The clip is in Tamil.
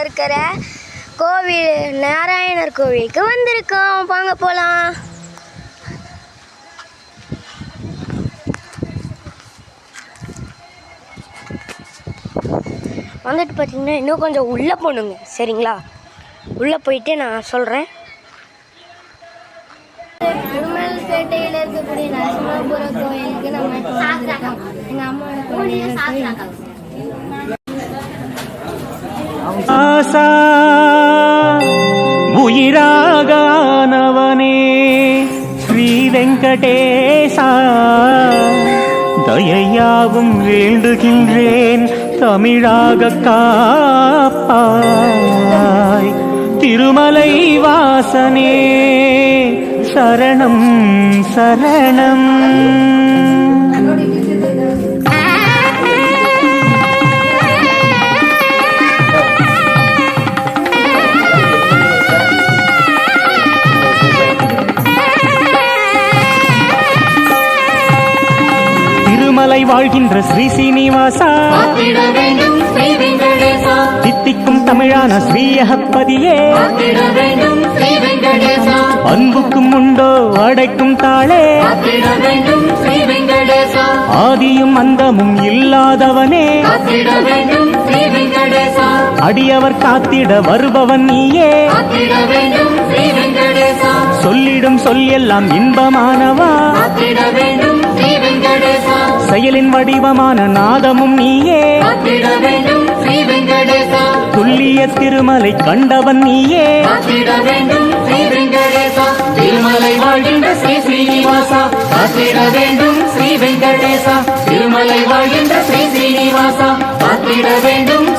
இருக்கிற கோவில் நாராயணர் கோவிலுக்கு வந்திருக்கோம். வாங்க போகலாம். வந்துட்டு பார்த்தீங்கன்னா இன்னும் கொஞ்சம் உள்ளே போகணுங்க. சரிங்களா, உள்ளே போயிட்டு நான் சொல்கிறேன். திருமல்பேட்டையில் இருக்கக்கூடிய நரசிம்மபுரம் கோயிலுக்கு நம்ம எங்கள் அம்மா ஆசா உயிராகானவனே ஸ்ரீ வெங்கடேசா, தயையாவும் வேண்டுகின்றேன் தமிழாக காப்பாய். திருமலை வாசனே சரணம் சரணம். திருமலை வாழ்கின்ற ஸ்ரீ சீனிவாசா, தித்திக்கும் தமிழான ஸ்ரீயகப்பதியே, அன்புக்கும் உண்டோ அடைக்கும் தாளே, ஆதியும் அந்தமும் இல்லாதவனே, அடியவர் காத்திட வருபவன் நீயே, சொல்லிடும் சொல்லெல்லாம் இன்பமானவா, செயலின் வடிவமான நாதமும் நீயே, துல்லிய திருமலை கண்டவன் நீயே, திருமலை வாழ்கின்ற ஸ்ரீ ஸ்ரீனிவாசா, காத்திட வேண்டும் ஸ்ரீ வெங்கடேசா. திருமலை வாழ்கின்ற ஸ்ரீ ஸ்ரீனிவாசா, காத்திட வேண்டும்.